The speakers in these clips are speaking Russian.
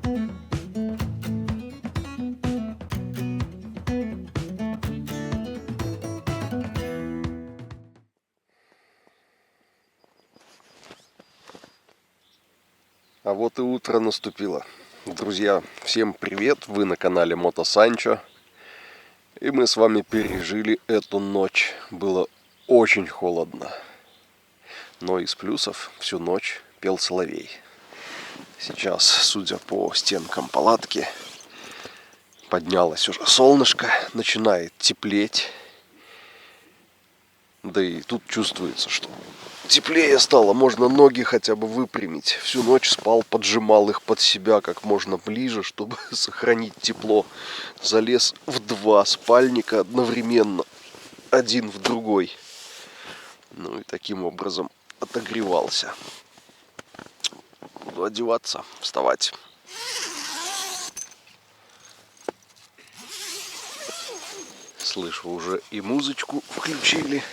А вот и утро наступило. Друзья, всем привет! Вы на канале Мото Санчо. И мы с вами пережили эту ночь. Было очень холодно. Но из плюсов всю ночь пел соловей. Сейчас, судя по стенкам палатки, поднялось уже солнышко, начинает теплеть. Да и тут чувствуется, что теплее стало, можно ноги хотя бы выпрямить. Всю ночь спал, поджимал их под себя как можно ближе, чтобы сохранить тепло. Залез в 2 спальника одновременно, один в другой. Ну и таким образом отогревался. Буду одеваться, вставать. Слышу, уже и музычку включили.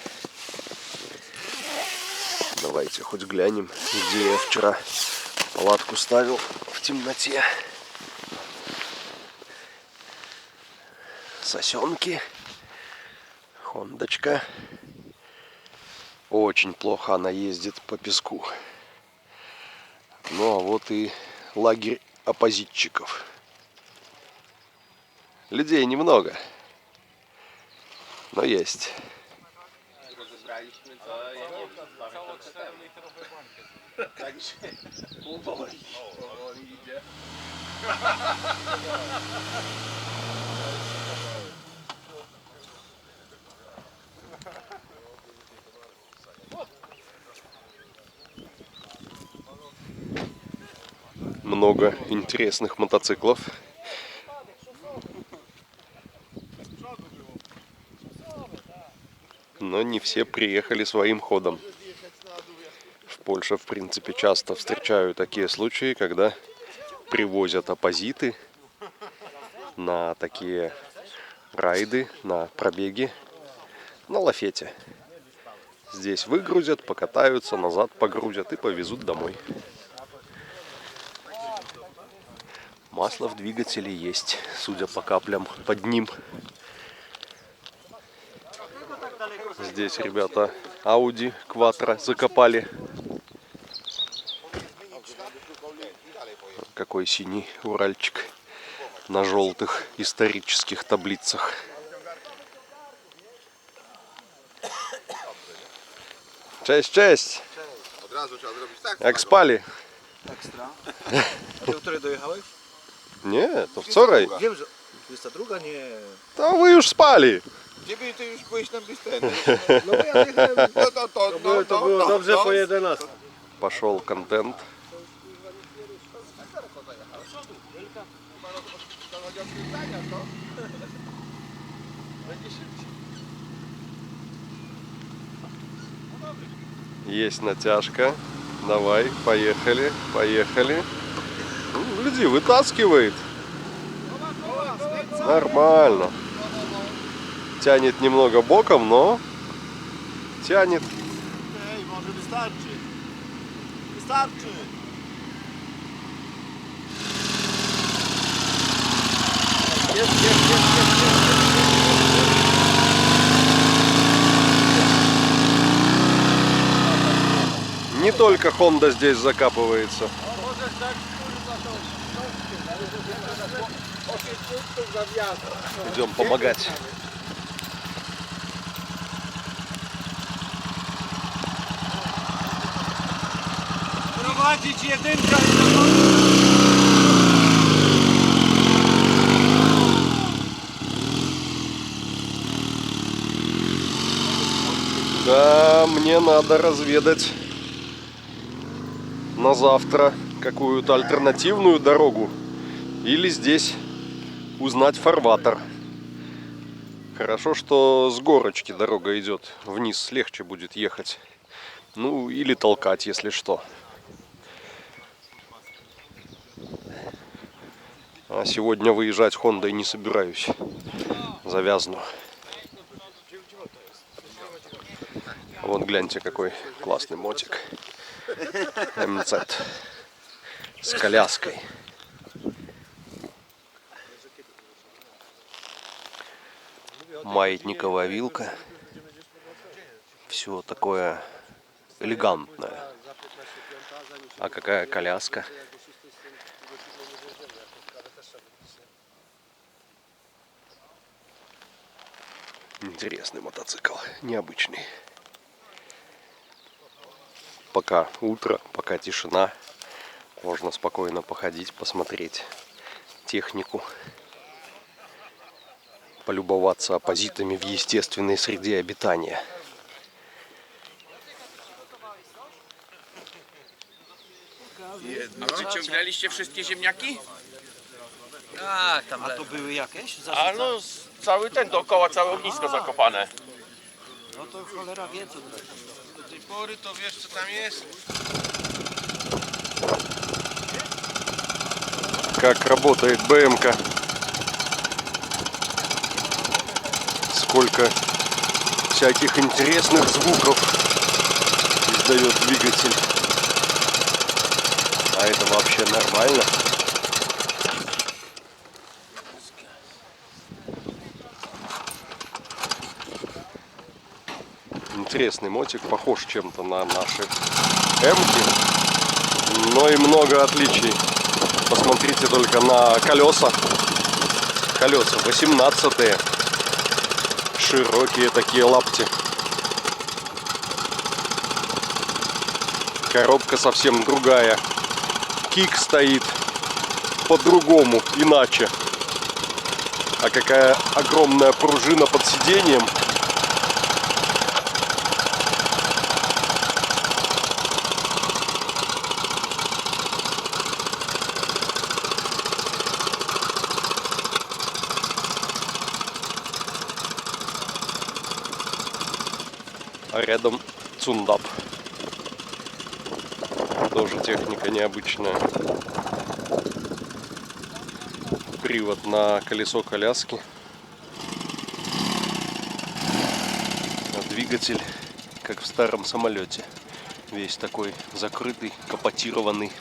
Давайте хоть глянем, где я вчера палатку ставил в темноте. Сосенки. Хондочка. Очень плохо она ездит по песку. Ну а вот и лагерь оппозитчиков. Людей немного, но есть. Много интересных мотоциклов. Но не все приехали своим ходом. В Польше, в принципе, часто встречаю такие случаи, когда привозят оппозиты на такие райды, на пробеги, на лафете. Здесь выгрузят, покатаются, назад погрузят и повезут домой. Масло в двигателе есть, судя по каплям под ним. Здесь ребята Audi Quattro закопали. Какой синий Уральчик на желтых исторических таблицах. Cześć, cześć! Od razu trzeba zrobić tak. Jak spali? Ekstra. A ty o której dojechałeś? Nie, to wczoraj. Wiem, że 22 nie. To wy już spali. Ciebie ty już byłeś na bistenie. No bo ja jechałem. To było Dobrze po 11. Пошел контент. Есть натяжка. Давай, поехали, поехали. Ну, гляди, вытаскивает. Нормально. Тянет немного боком, но тянет. Ej, może wystarczy. Wystarczy. Не только Honda здесь закапывается. Идем помогать. Prowadzić jedynka Да, мне надо разведать на завтра какую-то альтернативную дорогу. Или здесь узнать фарватер. Хорошо, что с горочки дорога идет. Вниз легче будет ехать. Ну, или толкать, если что. А сегодня выезжать Хондой не собираюсь. Завязну. Вот гляньте, какой классный мотик. МЦ. С коляской. маятниковая вилка. Все такое элегантное. А какая коляска. Интересный мотоцикл, необычный. Пока утро, пока тишина, можно спокойно походить, посмотреть технику, полюбоваться оппозитами в естественной среде обитания. A wyciągnęliście wszystkie ziemniaki? Tak, tam a to były jakieś? A no, cały ten dookoła, całe ognisko zakopane. No to cholera wie co to. Do tej pory to wiesz co tam jest? Как работает БМка. Сколько всяких интересных звуков издает двигатель. А это вообще нормально. Интересный мотик, похож чем-то на наши М-ки, но и много отличий. Посмотрите только на колеса. Колеса 18-е. Широкие такие лапти. Коробка совсем другая. Кик стоит по-другому, иначе. А какая огромная пружина под сиденьем. А рядом цундап. Тоже техника необычная. Привод на колесо коляски. А двигатель, как в старом самолете. Весь такой закрытый, капотированный.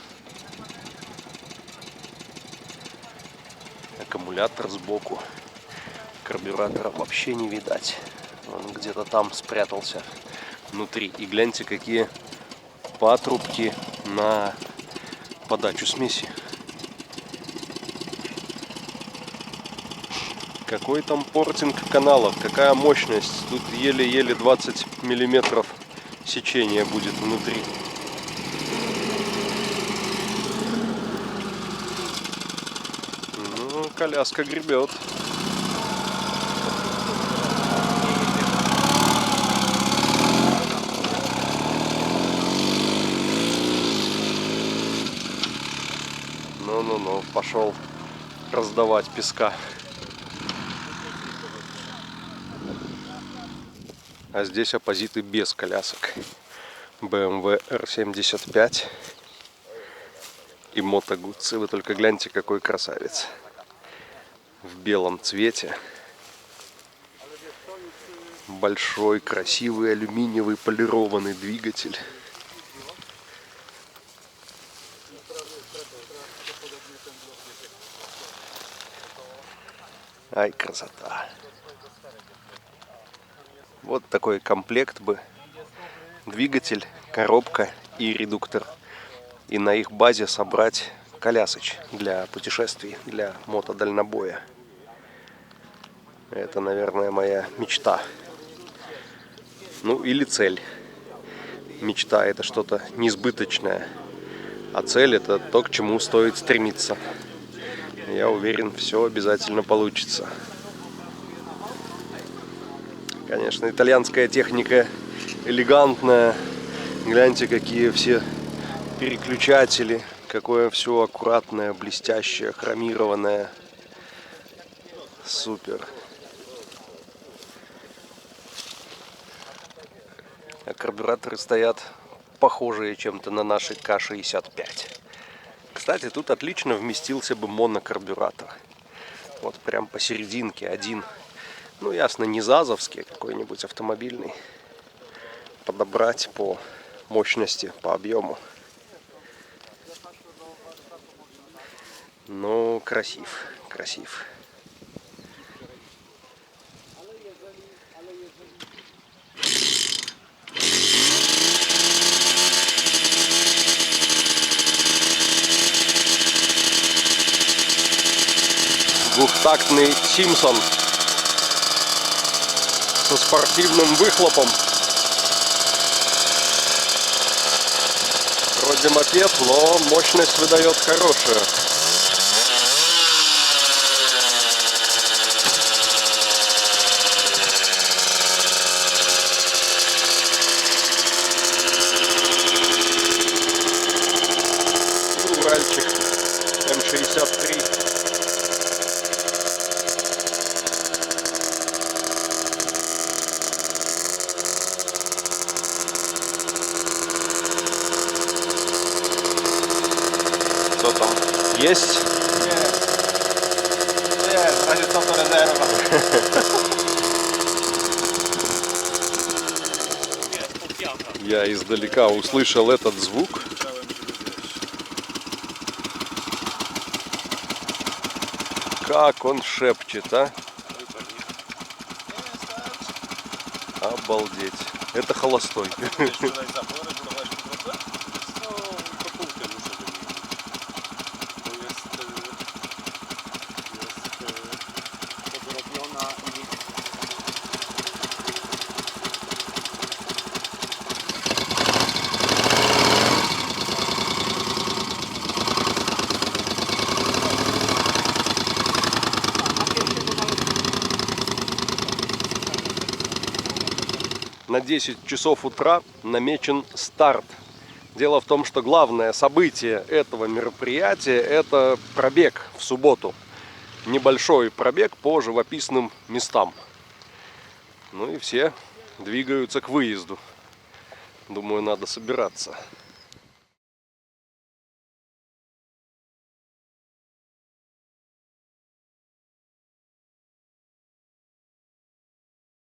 Аккумулятор сбоку. Карбюратора вообще не видать. Он где-то там спрятался внутри. И гляньте, какие патрубки на подачу смеси. Какой там портинг каналов, какая мощность. Тут еле-еле 20 миллиметров сечения будет внутри. Ну, коляска гребет. Ну-ну-ну, пошел раздавать песка. А здесь оппозиты без колясок. BMW R75 и Moto Guzzi. Вы только гляньте, какой красавец. В белом цвете. Большой, красивый, алюминиевый, полированный двигатель. Ай, красота. Вот такой комплект бы. Двигатель, коробка и редуктор. И на их базе собрать колясоч для путешествий, для мотодальнобоя. Это, наверное, моя мечта. Ну, или цель. Мечта — это что-то несбыточное. А цель — это то, к чему стоит стремиться. Я уверен, все обязательно получится. Конечно, итальянская техника элегантная. Гляньте, какие все переключатели. Какое все аккуратное, блестящее, хромированное. Супер. А карбюраторы стоят похожие чем-то на наши К-65. Кстати, тут отлично вместился бы монокарбюратор. Вот прям посерединке один. Ну, ясно, не зазовский, а какой-нибудь автомобильный. Подобрать по мощности, по объему. Ну, красив, красив. Двухтактный Симпсон со спортивным выхлопом. Вроде мопед, но мощность выдает хорошая. Уральчик М63. Что там? Есть? Nie, razie co to rezerwa. Я издалека услышал этот звук. Как он шепчет, а? Обалдеть. Это холостой. На 10 часов утра намечен старт. Дело в том, что главное событие этого мероприятия – это пробег в субботу. Небольшой пробег по живописным местам. Ну и все двигаются к выезду. Думаю, надо собираться.